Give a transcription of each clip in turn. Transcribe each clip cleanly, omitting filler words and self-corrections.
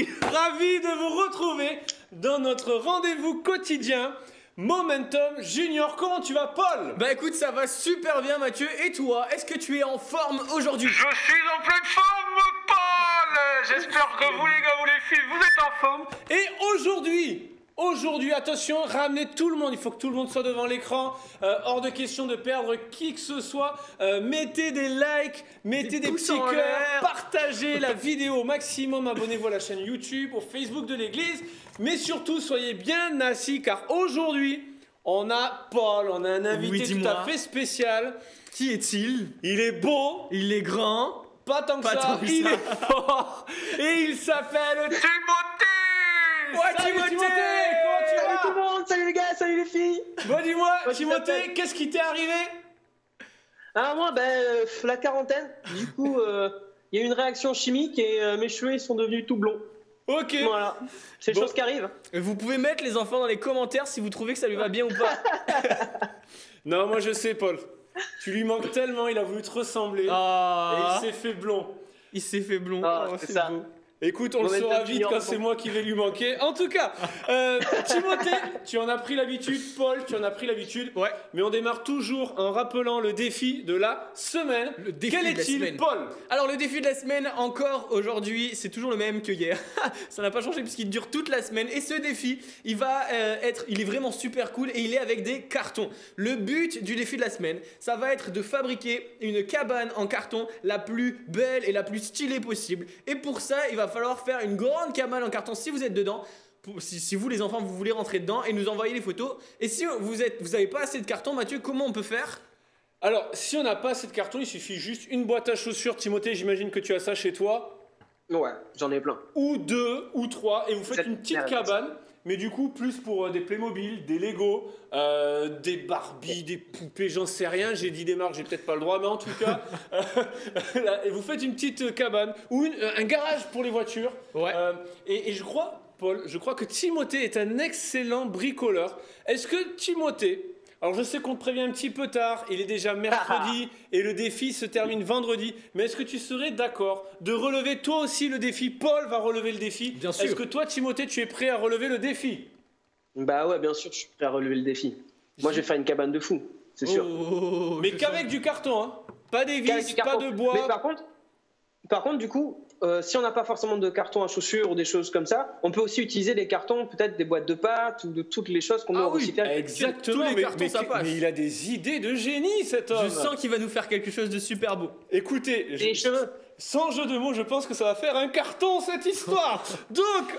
ici, ravi de vous retrouver dans notre rendez-vous quotidien Momentum Junior. Comment tu vas, Paul? Bah écoute, ça va super bien, Mathieu. Et toi, est-ce que tu es en forme aujourd'hui? Je suis en pleine forme, Paul. J'espère que vous, les gars, vous, les filles, vous êtes en forme. Et aujourd'hui, attention, ramenez tout le monde, il faut que tout le monde soit devant l'écran, hors de question de perdre qui que ce soit, mettez des likes, mettez des petits cœurs, partagez la vidéo au maximum, abonnez-vous à la chaîne YouTube, au Facebook de l'église, mais surtout soyez bien assis car aujourd'hui, on a Paul, on a un invité tout à fait spécial. Qui est-il? Il est beau, Il est grand. pas tant que ça, il est fort, et il s'appelle Timothée. Ouais, Timothée, comment tu Salut vas? tout le monde, salut les gars, salut les filles. Bon, dis-moi, Moi, je Timothée, t'appelle. qu'est-ce qui t'est arrivé? Ah moi, la quarantaine, du coup, il y a eu une réaction chimique et mes cheveux ils sont devenus tout blonds. Ok. Voilà, c'est des Bon. choses qui arrivent. Vous pouvez mettre les enfants dans les commentaires si vous trouvez que ça lui va bien ou pas. Non, moi je sais, Paul. Tu lui manques tellement, il a voulu te ressembler. Ah, Et il s'est fait blond. il s'est fait blond. Ah, Oh, c'est ça. beau. Écoute, on le Momentum saura vite Junior, quand c'est bon. moi qui vais lui manquer. En tout cas, Timothée, tu en as pris l'habitude. Paul, tu en as pris l'habitude. Ouais. Mais on démarre toujours en rappelant le défi de la semaine. Le défi Quel de la est-il, semaine. Paul? Alors le défi de la semaine, encore aujourd'hui, c'est toujours le même que hier. Ça n'a pas changé puisqu'il dure toute la semaine. Et ce défi, il est vraiment super cool et il est avec des cartons. Le but du défi de la semaine, ça va être de fabriquer une cabane en carton la plus belle et la plus stylée possible. Et pour ça, il va falloir faire une grande cabane en carton si vous êtes dedans. Si vous les enfants vous voulez rentrer dedans et nous envoyer les photos. Et si vous n'avez pas assez de carton, Mathieu, comment on peut faire? Alors, si on n'a pas assez de carton, il suffit juste une boîte à chaussures. Timothée, j'imagine que tu as ça chez toi. Ouais, j'en ai plein. Ou deux, ou trois, et vous faites Cette- une petite la- cabane, mais du coup plus pour des Playmobil, des Lego, des Barbie, des poupées, j'en sais rien, j'ai dit des marques, j'ai peut-être pas le droit, mais en tout cas, là, et vous faites une petite cabane, ou un garage pour les voitures, Ouais. et je crois, Paul, je crois que Timothée est un excellent bricoleur. Est-ce que Timothée... Alors je sais qu'on te prévient un petit peu tard, il est déjà mercredi et le défi se termine vendredi, mais est-ce que tu serais d'accord de relever toi aussi le défi? Paul va relever le défi. Bien sûr. Est-ce que toi, Timothée, tu es prêt à relever le défi? Bah ouais, bien sûr, je suis prêt à relever le défi. Moi, je vais faire une cabane de fou, c'est sûr. Oh, Mais je qu'avec du carton, hein. Pas des Qu'avec vis, du pas carton. de bois. Mais par contre, du coup, si on n'a pas forcément de carton à chaussures ou des choses comme ça, on peut aussi utiliser les cartons, peut-être des boîtes de pâtes ou de toutes les choses qu'on met Ah au oui, recyclage. Exactement, Tous les mais, cartons, ça passe. mais il a des idées de génie, cet homme. Je sens qu'il va nous faire quelque chose de super beau. Écoutez, Et les cheveux. sans jeu de mots, je pense que ça va faire un carton, cette histoire. Donc,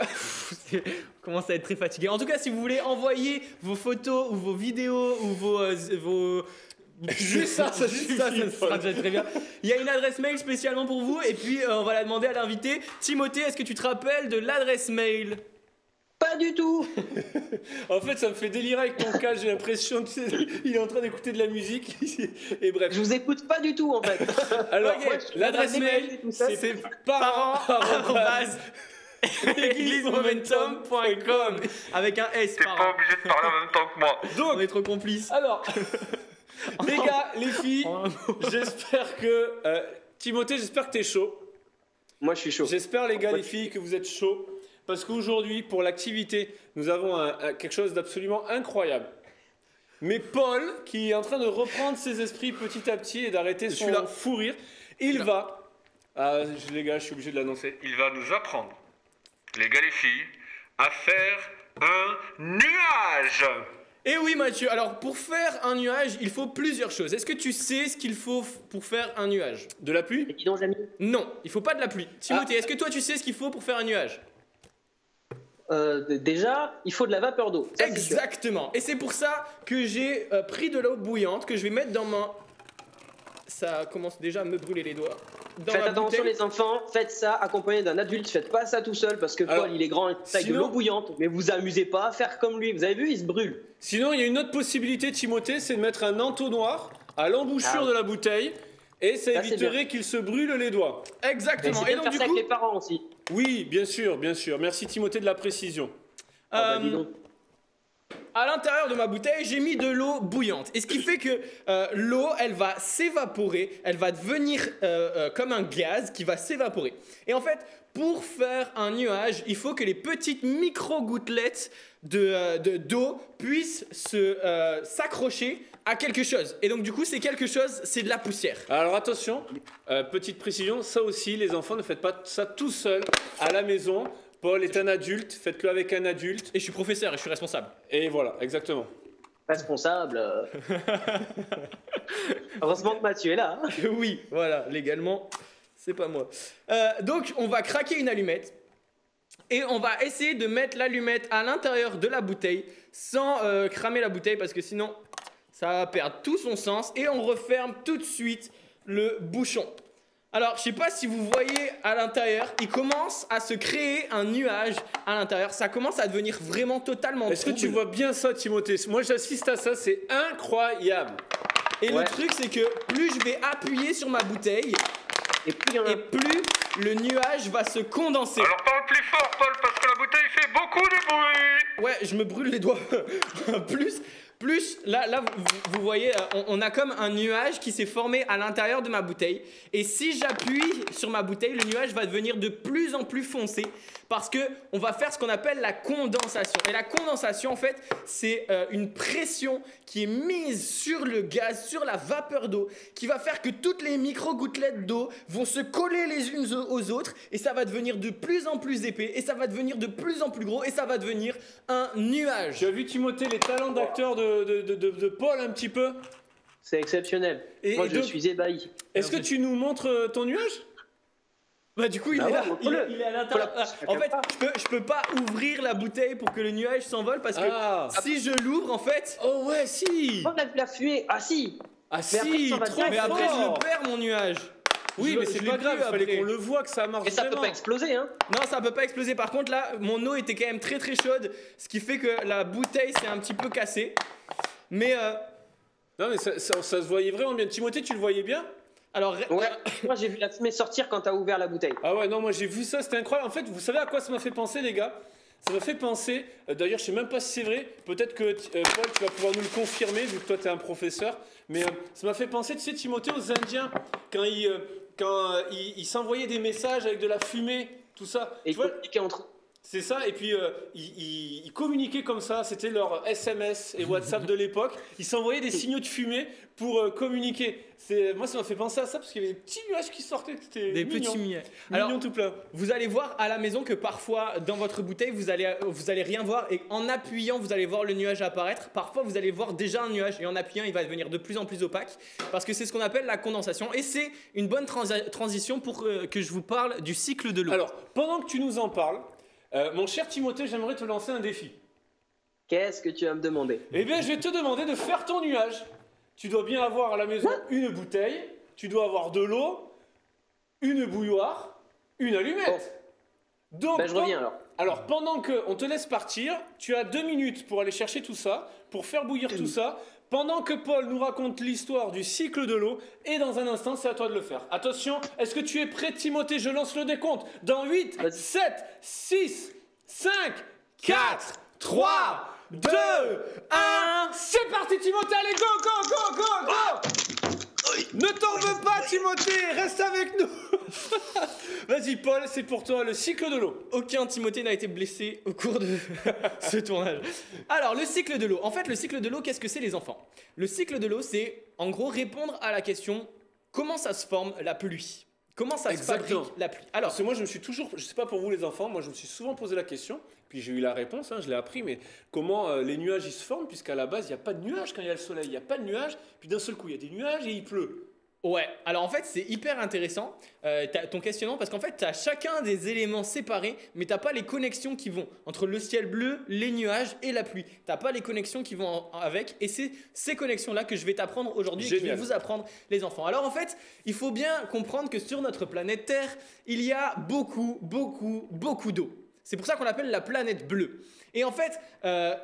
On commence à être très fatigué. En tout cas, si vous voulez envoyer vos photos ou vos vidéos ou vos... juste ça, ça suffit, ça sera Paul. déjà très bien. Il y a une adresse mail spécialement pour vous et puis on va la demander à l'invité. Timothée, est-ce que tu te rappelles de l'adresse mail? Pas du tout. En fait, ça me fait délirer avec ton cas. J'ai l'impression qu'il est en train d'écouter de la musique. Et bref. Je vous écoute pas du tout en fait. Alors, Ok, l'adresse mail, et tout ça, c'est parents@. églisemomentum.com avec un S T'es par pas obligé de parler en même temps que moi. On est trop complices. Alors, les gars, les filles, j'espère que Timothée, j'espère que t'es chaud. Moi, je suis chaud. J'espère, les gars, les filles, que vous êtes chauds. Parce qu'aujourd'hui, pour l'activité, nous avons quelque chose d'absolument incroyable. Mais Paul, qui est en train de reprendre ses esprits petit à petit et d'arrêter suis son là. fou rire, il va... les gars, je suis obligé de l'annoncer. Il va nous apprendre, les gars, les filles, à faire un nuage. Et oui Mathieu, alors pour faire un nuage, il faut plusieurs choses. Est-ce que tu sais ce qu'il faut pour faire un nuage? De la pluie? Et dis donc, Jamy, Non, il faut pas de la pluie. Timothée, est-ce que toi tu sais ce qu'il faut pour faire un nuage? déjà, il faut de la vapeur d'eau. Ça, c'est sûr. Exactement. Et c'est pour ça que j'ai pris de l'eau bouillante que je vais mettre dans ma... Ça commence déjà à me brûler les doigts. Dans Faites ma attention bouteille. les enfants, faites ça accompagné d'un adulte, faites pas ça tout seul parce que Alors, Paul il est grand et taille de sinon- l'eau bouillante, mais vous amusez pas à faire comme lui, vous avez vu, il se brûle. Sinon, il y a une autre possibilité, Timothée, c'est de mettre un entonnoir à l'embouchure Ah. de la bouteille. Et ça Ça, c'est éviterait qu'il se brûle les doigts. Mais Exactement. c'est Et bien de donc faire du ça coup... avec les parents aussi. Oui, bien sûr, bien sûr. Merci Timothée de la précision. Ah bah, dis donc. à l'intérieur de ma bouteille, j'ai mis de l'eau bouillante. Et ce qui fait que l'eau, elle va s'évaporer, elle va devenir comme un gaz qui va s'évaporer. Et en fait, pour faire un nuage, il faut que les petites micro-gouttelettes d'eau puissent s'accrocher à quelque chose. Et donc du coup, c'est quelque chose, c'est de la poussière. Alors attention, petite précision, ça aussi, les enfants, ne faites pas ça tout seul à la maison. Paul est un adulte, faites-le avec un adulte. Et je suis professeur et je suis responsable. Et voilà, exactement. Responsable. Heureusement que Mathieu est là. Hein. Oui, voilà, légalement, c'est pas moi. Donc, on va craquer une allumette. Et on va essayer de mettre l'allumette à l'intérieur de la bouteille sans cramer la bouteille parce que sinon, ça va perdre tout son sens. Et on referme tout de suite le bouchon. Alors, je sais pas si vous voyez à l'intérieur, il commence à se créer un nuage à l'intérieur. Ça commence à devenir vraiment totalement Est-ce que tu vois bien ça, Timothée? Moi, j'assiste à ça, c'est incroyable. Et le truc, c'est que plus je vais appuyer sur ma bouteille, et plus le nuage va se condenser. Alors parle plus fort, Paul, parce que la bouteille fait beaucoup de bruit. Ouais, je me brûle les doigts. Plus, là vous voyez, on a comme un nuage qui s'est formé à l'intérieur de ma bouteille. Et si j'appuie sur ma bouteille, le nuage va devenir de plus en plus foncé parce que on va faire ce qu'on appelle la condensation. Et la condensation, en fait, c'est une pression qui est mise sur le gaz, sur la vapeur d'eau, qui va faire que toutes les micro-gouttelettes d'eau vont se coller les unes aux autres et ça va devenir de plus en plus épais et ça va devenir de plus en plus gros et ça va devenir un nuage. Tu as vu, Timothée, les talents d'acteur de Paul un petit peu? C'est exceptionnel. Moi, je suis ébahi. Est-ce que tu nous montres ton nuage? Bah du coup il est là, il est à l'intérieur. En fait, je peux pas ouvrir la bouteille pour que le nuage s'envole parce que si je l'ouvre en fait... Oh ouais, si. On a de la fumée. Ah si. Ah si, mais après je le perds mon nuage. Oui, mais c'est pas grave, il fallait qu'on le voit, que ça marche. Et ça peut pas exploser, hein? Non, ça peut pas exploser. Par contre, là, mon eau était quand même très très chaude, ce qui fait que la bouteille s'est un petit peu cassée. Mais non, mais ça se voyait vraiment bien. Timothée, tu le voyais bien? alors, Ouais. Moi, j'ai vu la fumée sortir quand t'as ouvert la bouteille. Ah ouais, non, moi j'ai vu ça, c'était incroyable. En fait, vous savez à quoi ça m'a fait penser, les gars? Ça m'a fait penser, d'ailleurs, je sais même pas si c'est vrai, peut-être que Paul, tu vas pouvoir nous le confirmer, vu que toi, tu es un professeur, mais ça m'a fait penser, tu sais, Timothée, aux Indiens, quand ils s'envoyaient des messages avec de la fumée, tout ça. Et tu vois, communiquer entre eux. c'est ça, et puis ils communiquaient comme ça, c'était leur SMS et WhatsApp de l'époque. Ils s'envoyaient des signaux de fumée pour communiquer. Moi, ça m'a fait penser à ça parce qu'il y avait des petits nuages qui sortaient, c'était des mignon. petits nuages. Mignon tout plein. Vous allez voir à la maison que parfois, dans votre bouteille, vous allez rien voir et en appuyant, vous allez voir le nuage apparaître. Parfois, vous allez voir déjà un nuage et en appuyant, il va devenir de plus en plus opaque parce que c'est ce qu'on appelle la condensation. Et c'est une bonne transition pour que je vous parle du cycle de l'eau. Alors, pendant que tu nous en parles, mon cher Timothée, j'aimerais te lancer un défi. Qu'est-ce que tu vas me demander? Eh bien, je vais te demander de faire ton nuage. Tu dois bien avoir à la maison une bouteille, tu dois avoir de l'eau, une bouilloire, une allumette. Donc, Ben, je reviens alors. Alors, pendant qu'on te laisse partir, tu as 2 minutes pour aller chercher tout ça, pour faire bouillir tout ça, pendant que Paul nous raconte l'histoire du cycle de l'eau, et dans un instant, c'est à toi de le faire. Attention, est-ce que tu es prêt, Timothée? Je lance le décompte. Dans 8, Vas-y. 7, 6, 5, 4, 3, 2, 1... C'est parti, Timothée, allez, go, go, go, go, go! Ne t'en veux pas, Timothée, reste avec nous. Vas-y, Paul, c'est pour toi le cycle de l'eau. Aucun Timothée n'a été blessé au cours de ce tournage. Alors, le cycle de l'eau. En fait, le cycle de l'eau, qu'est-ce que c'est, les enfants? Le cycle de l'eau, c'est en gros répondre à la question comment ça se forme la pluie? Comment ça se fabrique la pluie? Alors, Parce que moi, je me suis toujours, je sais pas pour vous les enfants, moi je me suis souvent posé la question, puis j'ai eu la réponse, je l'ai appris, mais comment les nuages ils se forment, puisqu'à la base il n'y a pas de nuages quand il y a le soleil, il n'y a pas de nuages, puis d'un seul coup il y a des nuages et il pleut. ouais, alors en fait c'est hyper intéressant ton questionnement parce qu'en fait tu as chacun des éléments séparés mais tu n'as pas les connexions qui vont entre le ciel bleu, les nuages et la pluie. Tu n'as pas les connexions qui vont avec et c'est ces connexions-là que je vais t'apprendre aujourd'hui et que je vais vous apprendre les enfants. Alors en fait, il faut bien comprendre que sur notre planète Terre, il y a beaucoup d'eau. C'est pour ça qu'on l'appelle la planète bleue. Et en fait,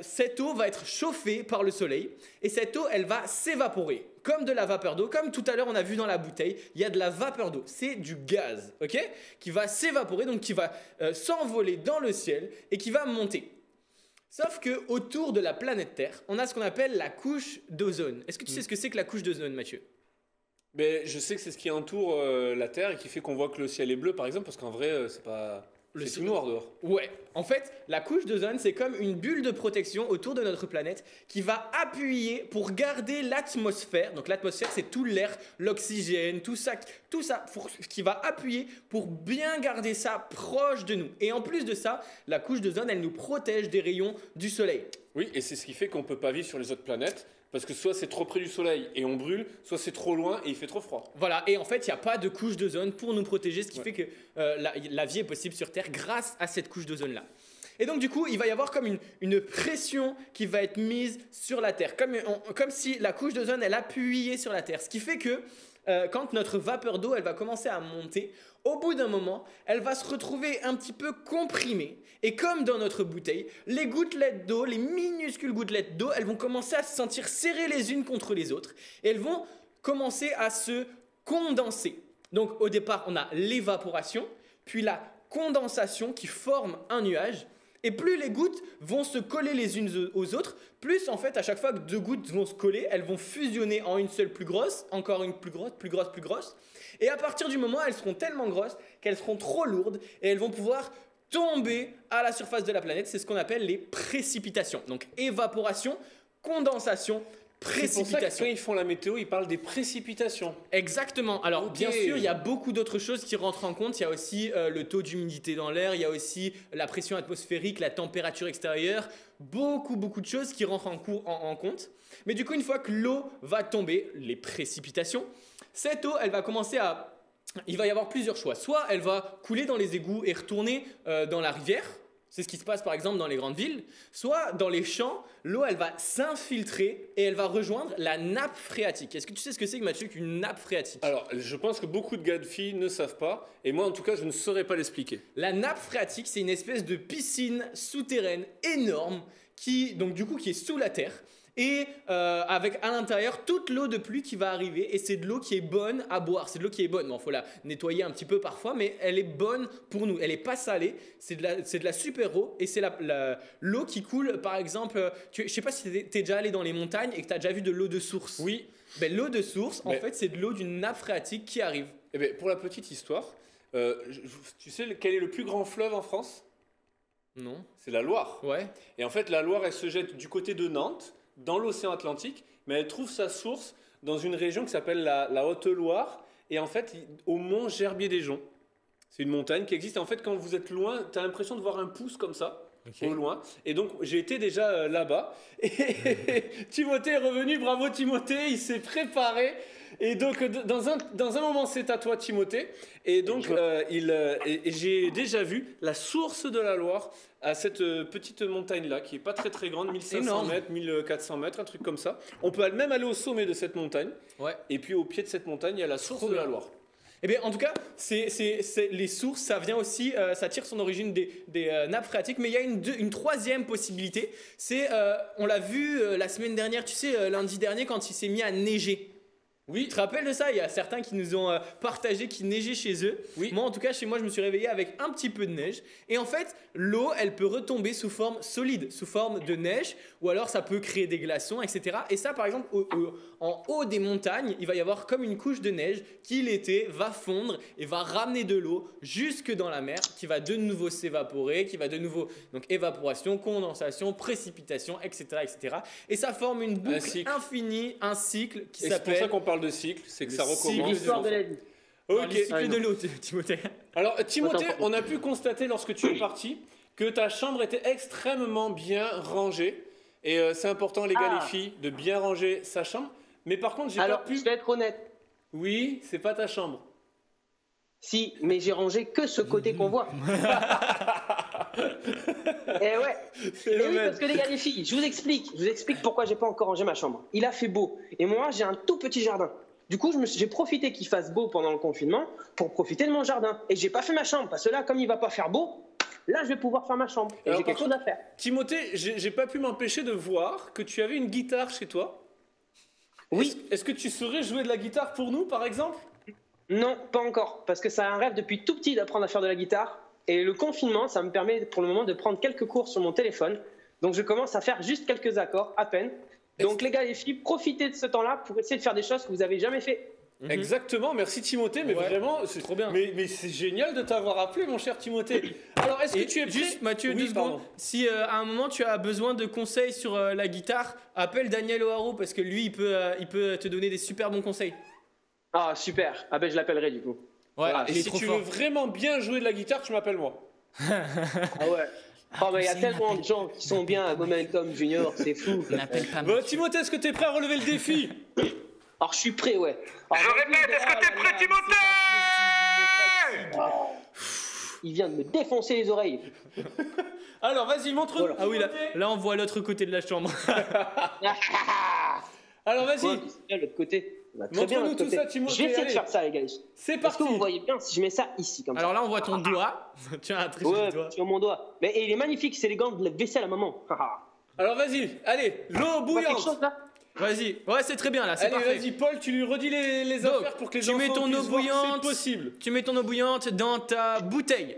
cette eau va être chauffée par le soleil et cette eau, elle va s'évaporer comme de la vapeur d'eau. Comme tout à l'heure, on a vu dans la bouteille, il y a de la vapeur d'eau. C'est du gaz, ok, qui va s'évaporer, donc qui va s'envoler dans le ciel et qui va monter. Sauf que autour de la planète Terre, on a ce qu'on appelle la couche d'ozone. Est-ce que tu sais ce que c'est que la couche d'ozone, Mathieu? Mais je sais que c'est ce qui entoure la Terre et qui fait qu'on voit que le ciel est bleu, par exemple, parce qu'en vrai, c'est pas. C'est tout noir dehors. Ouais, en fait, la couche d'ozone, c'est comme une bulle de protection autour de notre planète qui va appuyer pour garder l'atmosphère. Donc l'atmosphère, c'est tout l'air, l'oxygène, tout ça qui va appuyer pour bien garder ça proche de nous. Et en plus de ça, la couche d'ozone, elle nous protège des rayons du soleil. Oui, et c'est ce qui fait qu'on ne peut pas vivre sur les autres planètes. Parce que soit c'est trop près du soleil et on brûle, soit c'est trop loin et il fait trop froid. Voilà, et en fait, il n'y a pas de couche d'ozone pour nous protéger, ce qui fait que la vie est possible sur Terre grâce à cette couche d'ozone-là. Et donc, du coup, il va y avoir comme une pression qui va être mise sur la Terre, comme si la couche d'ozone, elle appuyait sur la Terre. Ce qui fait que quand notre vapeur d'eau, elle va commencer à monter, au bout d'un moment, elle va se retrouver un petit peu comprimée. Et comme dans notre bouteille, les gouttelettes d'eau, les minuscules gouttelettes d'eau, elles vont commencer à se sentir serrées les unes contre les autres. Et elles vont commencer à se condenser. Donc au départ, on a l'évaporation, puis la condensation qui forme un nuage. Et plus les gouttes vont se coller les unes aux autres, plus en fait à chaque fois que deux gouttes vont se coller, elles vont fusionner en une seule plus grosse, encore une plus grosse, plus grosse, plus grosse. Et à partir du moment où elles seront tellement grosses qu'elles seront trop lourdes et elles vont pouvoir tomber à la surface de la planète. C'est ce qu'on appelle les précipitations. Donc évaporation, condensation, précipitation. C'est pour ça que quand ils font la météo, ils parlent des précipitations. Exactement. Alors Ok. bien sûr, il y a beaucoup d'autres choses qui rentrent en compte. Il y a aussi le taux d'humidité dans l'air, il y a aussi la pression atmosphérique, la température extérieure, beaucoup de choses qui rentrent en compte. Mais du coup, une fois que l'eau va tomber, les précipitations, cette eau, elle va commencer à... Il va y avoir plusieurs choix. Soit elle va couler dans les égouts et retourner dans la rivière. C'est ce qui se passe par exemple dans les grandes villes. Soit dans les champs, l'eau elle va s'infiltrer et elle va rejoindre la nappe phréatique. Est-ce que tu sais ce que c'est que Mathieu qu'une nappe phréatique? Alors, je pense que beaucoup de gars de filles ne savent pas, et moi en tout cas, je ne saurais pas l'expliquer. La nappe phréatique, c'est une espèce de piscine souterraine énorme qui est sous la terre. Et avec à l'intérieur toute l'eau de pluie qui va arriver et c'est de l'eau qui est bonne à boire, c'est de l'eau qui est bonne. Bon, faut la nettoyer un petit peu parfois, mais elle est bonne pour nous. Elle est pas salée, c'est de la super eau et c'est l'eau qui coule. Par exemple, je sais pas si t'es déjà allé dans les montagnes et que t'as déjà vu de l'eau de source. Oui. Ben, l'eau de source, en fait, c'est de l'eau d'une nappe phréatique qui arrive. Eh bien, pour la petite histoire, tu sais quel est le plus grand fleuve en France? Non. C'est la Loire. Ouais. Et en fait, la Loire, elle se jette du côté de Nantes, dans l'océan Atlantique, mais elle trouve sa source dans une région qui s'appelle la Haute-Loire, et en fait, au mont Gerbier-des-Joncs. C'est une montagne qui existe. En fait, quand vous êtes loin, tu as l'impression de voir un pouce comme ça, au loin. Et donc, j'ai été déjà là-bas. Et Timothée est revenu. Bravo Timothée, il s'est préparé. Et donc, dans un moment, c'est à toi, Timothée. Et donc, j'ai déjà vu la source de la Loire à cette petite montagne-là, qui n'est pas très très grande, 1500 Énorme. mètres, 1400 mètres, un truc comme ça. On peut même aller au sommet de cette montagne. Ouais. Et puis, au pied de cette montagne, il y a la source Trop de la bien. Loire. Eh bien, en tout cas, les sources, ça vient aussi, ça tire son origine des nappes phréatiques, mais il y a une troisième possibilité. C'est, on l'a vu la semaine dernière, tu sais, lundi dernier, quand il s'est mis à neiger. Oui, tu te rappelles de ça? Il y a certains qui nous ont partagé qu'il neigeait chez eux. Oui. Moi, en tout cas, chez moi, je me suis réveillé avec un petit peu de neige. Et en fait, l'eau, elle peut retomber sous forme solide, sous forme de neige, ou alors ça peut créer des glaçons, etc. Et ça, par exemple, en haut des montagnes, il va y avoir comme une couche de neige qui, l'été, va fondre et va ramener de l'eau jusque dans la mer, qui va de nouveau s'évaporer, qui va de nouveau, donc évaporation, condensation, précipitation, etc., etc. Et ça forme une boucle infinie, un cycle qui Et c'est pour s'appelle... ça qu'on parle de cycle, c'est que ça recommence. L'histoire de la vie. Ok. Le cycle de l'eau, Timothée. Alors, Timothée, Attends. on a pu constater lorsque tu es parti que ta chambre était extrêmement bien rangée. Et c'est important, les gars, Ah. les filles, de bien ranger sa chambre. Mais par contre, j'ai pas Alors, pu. je vais être honnête. Oui, c'est pas ta chambre. Si, mais j'ai rangé que ce côté qu'on voit. Et ouais. Et oui, parce que les gars, les filles, je vous explique pourquoi j'ai pas encore rangé ma chambre. Il a fait beau. Et moi, j'ai un tout petit jardin. Du coup, j'ai profité qu'il fasse beau pendant le confinement pour profiter de mon jardin. Et j'ai pas fait ma chambre, parce que là, comme il va pas faire beau, là, je vais pouvoir faire ma chambre. Et Alors, j'ai par quelque chose à faire. Timothée, j'ai pas pu m'empêcher de voir que tu avais une guitare chez toi. Oui. Est-ce que tu saurais jouer de la guitare pour nous, par exemple? Non, pas encore, parce que c'est un rêve depuis tout petit d'apprendre à faire de la guitare. Et le confinement, ça me permet pour le moment de prendre quelques cours sur mon téléphone. Donc je commence à faire juste quelques accords, à peine. Donc les gars et les filles, profitez de ce temps-là pour essayer de faire des choses que vous avez jamais fait. Exactement, merci Timothée, mais vraiment, c'est trop bien. Mais c'est génial de t'avoir appelé, mon cher Timothée. Alors, est-ce que tu es prêt? Juste, Mathieu, Oui, 2 secondes. pardon. Si à un moment tu as besoin de conseils sur la guitare, appelle Daniel O'Haro parce que lui, il peut te donner des super bons conseils. Ah super, ah ben je l'appellerai du coup. Ouais, Voilà, et il est si trop tu fort. veux vraiment bien jouer de la guitare, tu m'appelles moi. Ah ouais. Oh mais il y a tellement de gens qui sont bien à Momentum Junior, c'est fou. N'appelle pas Bon, Timothée, est-ce que tu es prêt à relever le défi? Alors je suis prêt, ouais. Alors, Je répète, est-ce que t'es prêt, Timothée? il vient de me défoncer les oreilles. Alors, vas-y, montre-nous. Voilà. Ah oui, là on voit l'autre côté de la chambre. Alors, vas-y, Ouais, c'est bien de l'autre côté. Bah, très bien, montre-nous de l'autre tout côté. ça, Timothée. Je vais essayer de allez. faire ça, les gars. C'est Est-ce parti. que vous voyez bien si je mets ça ici, comme Alors là on voit ton doigt. Tu as un très ça? joli Ouais, doigt. sur mon doigt. Mais et il est magnifique, c'est les gants de la vaisselle à maman. Alors, vas-y, allez, l'eau Tu vois quelque bouillante. chose là? Vas-y, ouais c'est très bien là, c'est Allez, parfait. vas-y, Paul, tu lui redis les Donc, affaires pour que les tu enfants mets ton puissent eau voir que bouillante. c'est possible. Tu mets ton eau bouillante dans ta bouteille.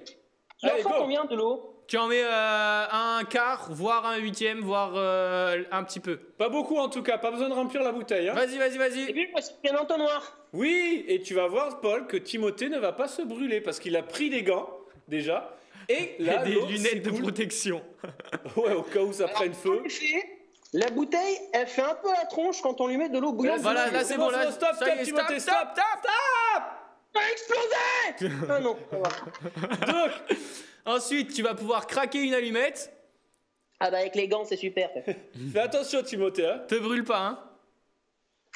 Il en Allez, faut go. combien de l'eau? Tu en mets un quart, voire un huitième, voire un petit peu. Pas beaucoup en tout cas, pas besoin de remplir la bouteille. Hein. Vas-y, vas-y, Et vas-y. puis, parce qu'il y a un entonnoir. Oui, et tu vas voir, Paul, que Timothée ne va pas se brûler parce qu'il a pris des gants déjà. Et là, Des l'eau lunettes de s'écoule. protection. Ouais, au cas où ça prenne feu. En effet, la bouteille, elle fait un peu la tronche quand on lui met de l'eau bouillante. Voilà, dessus. là c'est bon, là. Stop, ça stop, y est, Timothée, stop, stop. Ça a explosé. Ah non, ça va. Donc, Ensuite, tu vas pouvoir craquer une allumette. Ah bah avec les gants, c'est super. fais attention, Timothée. Hein. Te brûle pas, hein.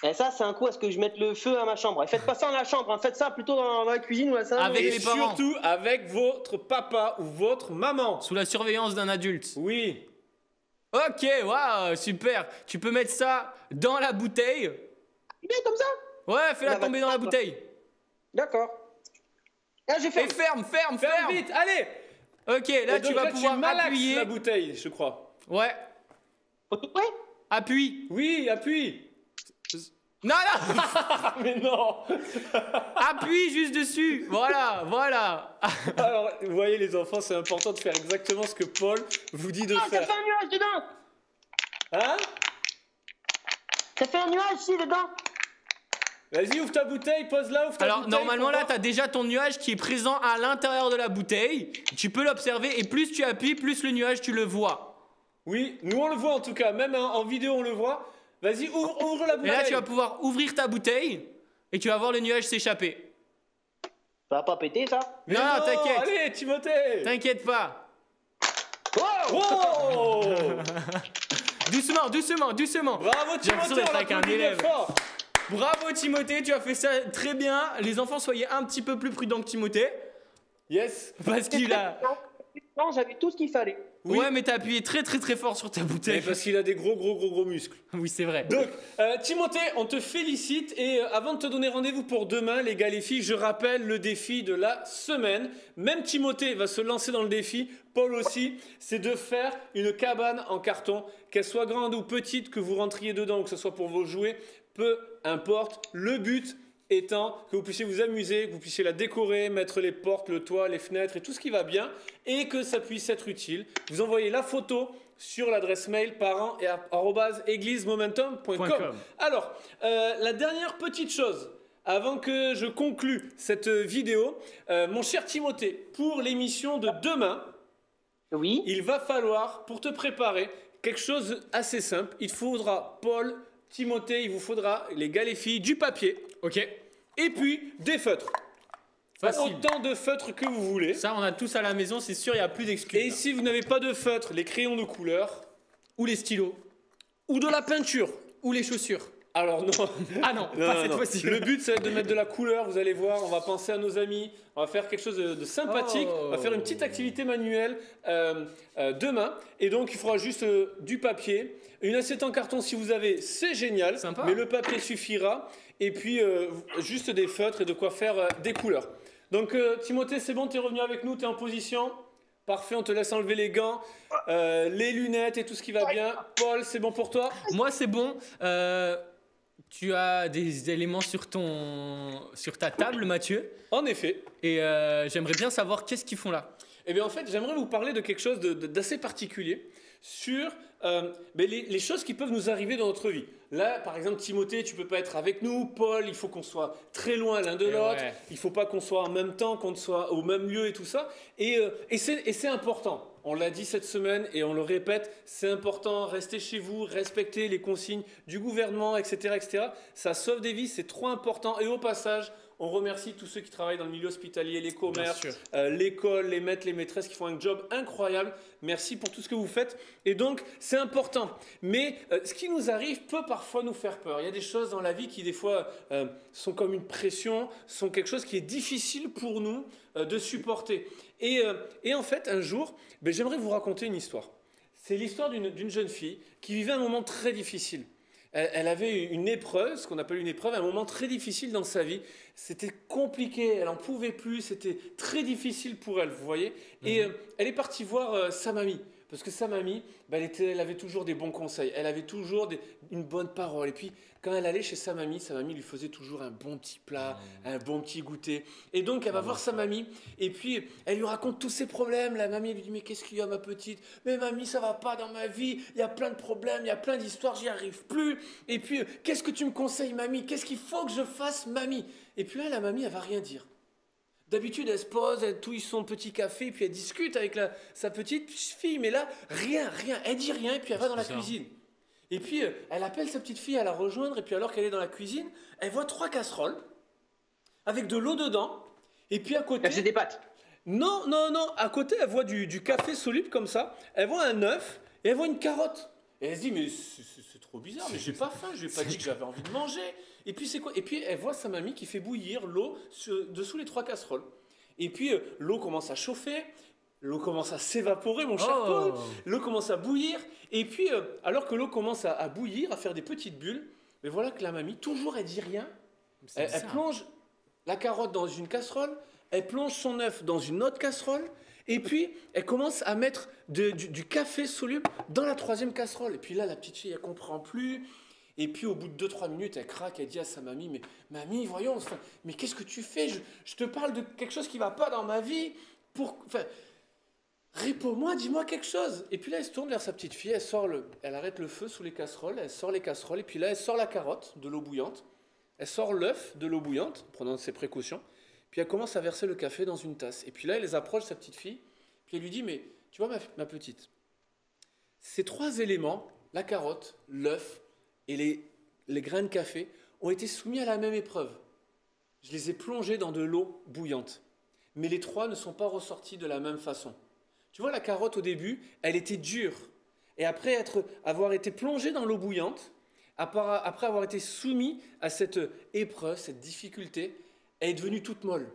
Et ça, c'est un coup à ce que je mette le feu à ma chambre. Et faites pas ça dans la chambre, hein. Faites ça plutôt dans la cuisine ou la salle. Avec Et les parents. surtout avec votre papa ou votre maman. Sous la surveillance d'un adulte. Oui. Ok, waouh, super. Tu peux mettre ça dans la bouteille. Bien comme ça. Ouais, fais-la Ça va tomber dans la pas. bouteille. D'accord. Ah, j'ai fait. Et ferme, ferme, Ferme ferme. vite, allez. Ok, là Et tu donc vas là, pouvoir malaxes appuyer. la bouteille, je crois. Ouais, Faut tout prêt? appuie. Oui, appuie. Non, non. Ah, mais non. Appuie juste dessus. Voilà, voilà. Alors, vous voyez les enfants, c'est important de faire exactement ce que Paul vous dit de Ah, ça faire. fait un nuage dedans. Hein? Ça fait un nuage ici dedans. Vas-y, ouvre ta bouteille, pose-la, ouvre ta Alors bouteille. normalement pour là voir. t'as déjà ton nuage qui est présent à l'intérieur de la bouteille. Tu peux l'observer et plus tu appuies, plus le nuage tu le vois. Oui, nous on le voit en tout cas, même en vidéo on le voit. Vas-y, ouvre la Et bouteille. là tu vas pouvoir ouvrir ta bouteille et tu vas voir le nuage s'échapper. Ça va pas péter ça? Mais Non, t'inquiète. Allez, Timothée. T'inquiète pas. Oh. Doucement, doucement, doucement. Bravo J'ai l'impression Timothée, d'être on avec un l'applaudit bien élève. fort. Bravo Timothée, tu as fait ça très bien. Les enfants soyez un petit peu plus prudents que Timothée. Yes. Parce qu'il a... Non, j'avais tout ce qu'il fallait. Oui. Ouais mais t'as appuyé très très très fort sur ta Mais bouteille. parce qu'il a des gros muscles. Oui c'est vrai. Donc, Timothée, on te félicite et avant de te donner rendez-vous pour demain, les gars, les filles, je rappelle le défi de la semaine. Même Timothée va se lancer dans le défi, Paul aussi, c'est de faire une cabane en carton, qu'elle soit grande ou petite, que vous rentriez dedans ou que ce soit pour vos jouets, peu importe. Le but étant que vous puissiez vous amuser, que vous puissiez la décorer, mettre les portes, le toit, les fenêtres et tout ce qui va bien et que ça puisse être utile. Vous envoyez la photo sur l'adresse mail parents@églisemomentum.com. Alors, la dernière petite chose, avant que je conclue cette vidéo, mon cher Timothée, pour l'émission de demain, Oui. il va falloir, pour te préparer, quelque chose assez simple. Il te faudra, Paul, Timothée, il vous faudra, les gars, les filles, du papier. Ok. Et puis, des feutres. Facile. Autant de feutres que vous voulez. Ça on a tous à la maison, c'est sûr, il n'y a plus d'excuses. Et si vous n'avez pas de feutres, les crayons de couleur, Ou les stylos. ou de la peinture. Ou les chaussures. Alors non. Ah non, Non, pas non, cette non. fois-ci. Le but, c'est de mettre de la couleur, vous allez voir, on va penser à nos amis, on va faire quelque chose de sympathique, Oh. on va faire une petite activité manuelle demain, et donc il faudra juste du papier, une assiette en carton si vous avez, c'est génial, Sympa. mais le papier suffira, et puis juste des feutres et de quoi faire des couleurs. Donc Timothée, c'est bon, tu es revenu avec nous, tu es en position? Parfait, on te laisse enlever les gants, les lunettes et tout ce qui va bien. Paul, c'est bon pour toi? Moi c'est bon. Tu as des éléments sur ta table, Mathieu. En effet. Et j'aimerais bien savoir qu'est-ce qu'ils font là. Eh bien, en fait, j'aimerais vous parler de quelque chose d'assez particulier sur les choses qui peuvent nous arriver dans notre vie. Là, par exemple, Timothée, tu peux pas être avec nous. Paul, il faut qu'on soit très loin l'un de l'autre. Ouais. Il faut pas qu'on soit en même temps, qu'on soit au même lieu et tout ça. Et c'est important. On l'a dit cette semaine et on le répète, c'est important. Restez chez vous, respectez les consignes du gouvernement, etc., etc. Ça sauve des vies, c'est trop important. Et au passage, on remercie tous ceux qui travaillent dans le milieu hospitalier, les commerces, l'école, les maîtres, les maîtresses qui font un job incroyable. Merci pour tout ce que vous faites. Et donc, c'est important. Mais ce qui nous arrive peut parfois nous faire peur. Il y a des choses dans la vie qui, des fois, sont comme une pression, sont quelque chose qui est difficile pour nous de supporter. Et en fait, un jour, j'aimerais vous raconter une histoire. C'est l'histoire d'une jeune fille qui vivait un moment très difficile. Elle avait une épreuve, ce qu'on appelle une épreuve, un moment très difficile dans sa vie. C'était compliqué, elle n'en pouvait plus, c'était très difficile pour elle, vous voyez. Et elle est partie voir sa mamie. Parce que sa mamie, elle avait toujours des bons conseils, elle avait toujours une bonne parole. Et puis, quand elle allait chez sa mamie lui faisait toujours un bon petit plat, un bon petit goûter. Et donc, elle va voir sa mamie, et puis, elle lui raconte tous ses problèmes. La mamie lui dit, mais qu'est-ce qu'il y a, ma petite? Mais mamie, ça va pas dans ma vie, il y a plein de problèmes, il y a plein d'histoires, j'y arrive plus. Et puis, qu'est-ce que tu me conseilles, mamie? Qu'est-ce qu'il faut que je fasse, mamie? Et puis là, la mamie, elle va rien dire. D'habitude, elle se pose, elle touille son petit café, puis elle discute avec sa petite fille. Mais là, rien. Elle dit rien, et puis elle va dans la cuisine. Et puis, elle appelle sa petite fille à la rejoindre, et puis alors qu'elle est dans la cuisine, elle voit 3 casseroles, avec de l'eau dedans, et puis à côté... Elle faisait des pâtes. Non, à côté, elle voit du café soluble comme ça, elle voit un œuf, et elle voit une carotte. Et elle se dit, mais c'est trop bizarre, mais j'ai pas faim, je lui ai pas dit que j'avais envie de manger. Et puis c'est quoi? Et puis elle voit sa mamie qui fait bouillir l'eau dessous les 3 casseroles. Et puis l'eau commence à chauffer, l'eau commence à s'évaporer, mon cher Paul. L'eau commence à bouillir. Et puis alors que l'eau commence à bouillir, à faire des petites bulles, mais voilà que la mamie, toujours elle dit rien. Elle plonge la carotte dans une casserole, elle plonge son œuf dans une autre casserole. Et puis, elle commence à mettre du café soluble dans la 3e casserole. Et puis là, la petite fille, elle comprend plus. Et puis, au bout de 2-3 minutes, elle craque, elle dit à sa mamie, mais mamie, voyons, mais qu'est-ce que tu fais? Je te parle de quelque chose qui va pas dans ma vie. Réponds-moi, dis-moi quelque chose. Et puis là, elle se tourne vers sa petite fille, elle arrête le feu sous les casseroles, elle sort les casseroles, et puis là, elle sort la carotte de l'eau bouillante, elle sort l'œuf de l'eau bouillante, prenant ses précautions. Puis elle commence à verser le café dans une tasse. Et puis là, elle les approche, sa petite fille. Puis elle lui dit, mais tu vois ma petite, ces 3 éléments, la carotte, l'œuf et les grains de café, ont été soumis à la même épreuve. Je les ai plongés dans de l'eau bouillante. Mais les 3 ne sont pas ressortis de la même façon. Tu vois, la carotte au début, elle était dure. Et après avoir été plongée dans l'eau bouillante, après avoir été soumis à cette épreuve, cette difficulté, elle est devenue toute molle.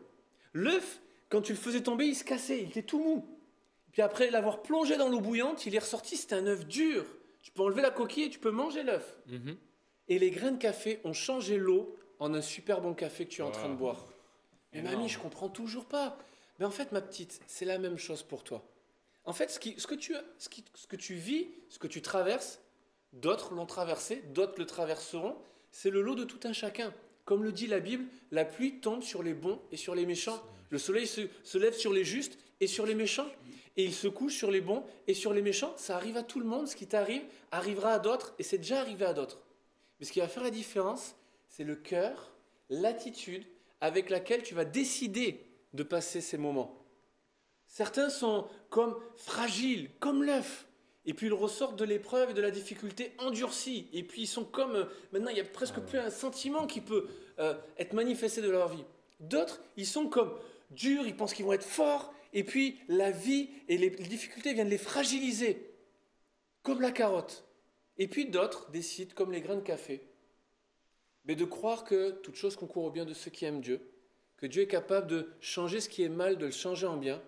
L'œuf, quand tu le faisais tomber, il se cassait, il était tout mou. Puis après l'avoir plongé dans l'eau bouillante, il est ressorti, c'était un œuf dur. Tu peux enlever la coquille et tu peux manger l'œuf. Et les grains de café ont changé l'eau en un super bon café que tu es en train de boire. Mais mamie, je comprends toujours pas. Mais en fait, ma petite, c'est la même chose pour toi. En fait, ce que tu vis, ce que tu traverses, d'autres l'ont traversé, d'autres le traverseront. C'est le lot de tout un chacun. Comme le dit la Bible, la pluie tombe sur les bons et sur les méchants. Le soleil se lève sur les justes et sur les méchants. Et il se couche sur les bons et sur les méchants. Ça arrive à tout le monde. Ce qui t'arrive arrivera à d'autres et c'est déjà arrivé à d'autres. Mais ce qui va faire la différence, c'est le cœur, l'attitude avec laquelle tu vas décider de passer ces moments. Certains sont comme fragiles, comme l'œuf. Et puis ils ressortent de l'épreuve et de la difficulté endurcis. Et puis ils sont comme... maintenant, il n'y a presque plus un sentiment qui peut être manifesté de leur vie. D'autres, ils sont comme durs, ils pensent qu'ils vont être forts. Et puis la vie et les difficultés viennent les fragiliser. Comme la carotte. Et puis d'autres décident, comme les grains de café, mais de croire que toute chose concourt au bien de ceux qui aiment Dieu, que Dieu est capable de changer ce qui est mal, de le changer en bien,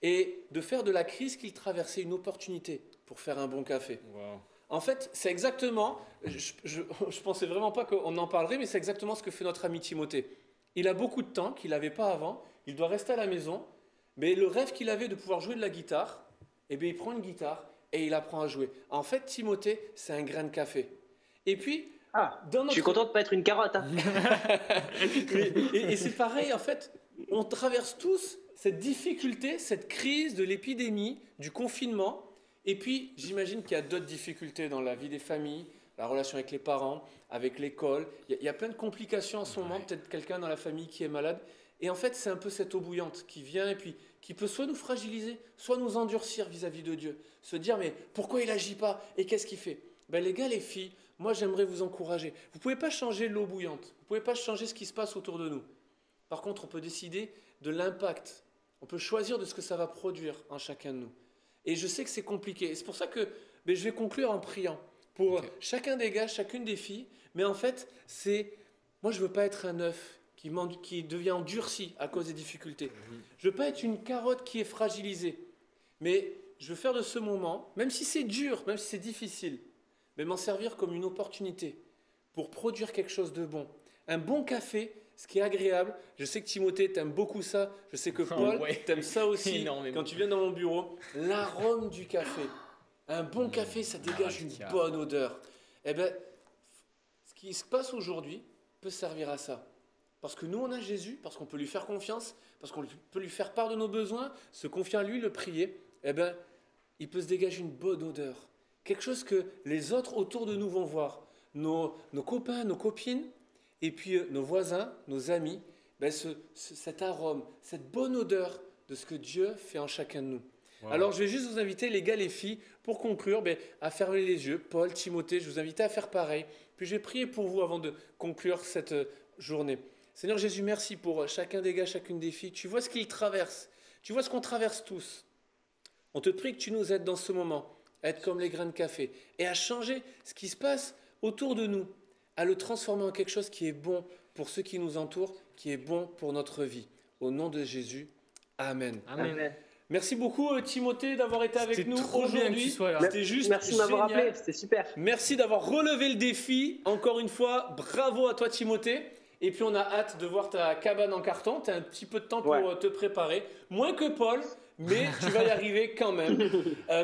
et de faire de la crise qu'il traversait une opportunité pour faire un bon café. Wow. En fait, c'est exactement, je pensais vraiment pas qu'on en parlerait, mais c'est exactement ce que fait notre ami Timothée. Il a beaucoup de temps qu'il n'avait pas avant, il doit rester à la maison, mais le rêve qu'il avait de pouvoir jouer de la guitare, eh bien il prend une guitare et il apprend à jouer. En fait, Timothée, c'est un grain de café. Et puis, je suis content de ne pas être une carotte. Hein. et c'est pareil, en fait, on traverse tous cette difficulté, cette crise de l'épidémie, du confinement. Et puis, j'imagine qu'il y a d'autres difficultés dans la vie des familles, la relation avec les parents, avec l'école. Il y a plein de complications en ce moment, peut-être quelqu'un dans la famille qui est malade. Et en fait, c'est un peu cette eau bouillante qui vient et puis qui peut soit nous fragiliser, soit nous endurcir vis-à-vis de Dieu. Se dire, mais pourquoi il n'agit pas et qu'est-ce qu'il fait? Ben, les gars, les filles, moi j'aimerais vous encourager. Vous ne pouvez pas changer l'eau bouillante, vous ne pouvez pas changer ce qui se passe autour de nous. Par contre, on peut décider de l'impact, on peut choisir de ce que ça va produire en chacun de nous. Et je sais que c'est compliqué. Et c'est pour ça que je vais conclure en priant pour chacun des gars, chacune des filles. Mais en fait, moi je ne veux pas être un œuf qui devient endurci à cause des difficultés. Je ne veux pas être une carotte qui est fragilisée. Mais je veux faire de ce moment, même si c'est dur, même si c'est difficile, mais m'en servir comme une opportunité pour produire quelque chose de bon. Un bon café, ce qui est agréable. Je sais que Timothée t'aime beaucoup ça. Je sais que Paul t'aime ça aussi. Énormément. Quand tu viens dans mon bureau, l'arôme du café. Un bon café, ça dégage une bonne odeur. Eh bien, ce qui se passe aujourd'hui peut servir à ça. Parce que nous, on a Jésus, parce qu'on peut lui faire confiance, parce qu'on peut lui faire part de nos besoins, se confier à lui, le prier. Eh bien, il peut se dégager une bonne odeur. Quelque chose que les autres autour de nous vont voir. Nos copains, nos copines, et puis nos voisins, nos amis, cet arôme, cette bonne odeur de ce que Dieu fait en chacun de nous. Wow. Alors je vais juste vous inviter, les gars, les filles, pour conclure, à fermer les yeux. Paul, Timothée, je vous invite à faire pareil. Puis je vais prier pour vous avant de conclure cette journée. Seigneur Jésus, merci pour chacun des gars, chacune des filles. Tu vois ce qu'ils traversent. Tu vois ce qu'on traverse tous. On te prie que tu nous aides dans ce moment à être comme les grains de café et à changer ce qui se passe autour de nous, à le transformer en quelque chose qui est bon pour ceux qui nous entourent, qui est bon pour notre vie. Au nom de Jésus, Amen. Amen. Merci beaucoup Timothée d'avoir été avec nous aujourd'hui. C'était juste merci de m'avoir appelé, c'était super. Merci d'avoir relevé le défi. Encore une fois, bravo à toi Timothée. Et puis on a hâte de voir ta cabane en carton. Tu as un petit peu de temps pour te préparer. Moins que Paul, mais tu vas y arriver quand même.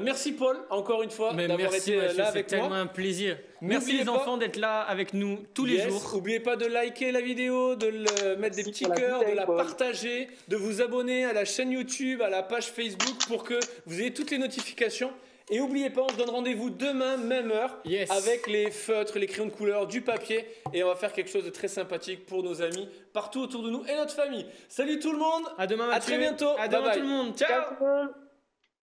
Merci Paul, encore une fois, d'avoir été là avec moi. C'est tellement un plaisir. Merci les enfants d'être là avec nous tous les jours. N'oubliez pas de liker la vidéo, de mettre des petits cœurs, de la partager, de vous abonner à la chaîne YouTube, à la page Facebook pour que vous ayez toutes les notifications. Et n'oubliez pas, on se donne rendez-vous demain, même heure, avec les feutres, les crayons de couleur, du papier. Et on va faire quelque chose de très sympathique pour nos amis partout autour de nous et notre famille. Salut tout le monde. À demain, Mathieu. À très bientôt. À demain tout le monde. Ciao.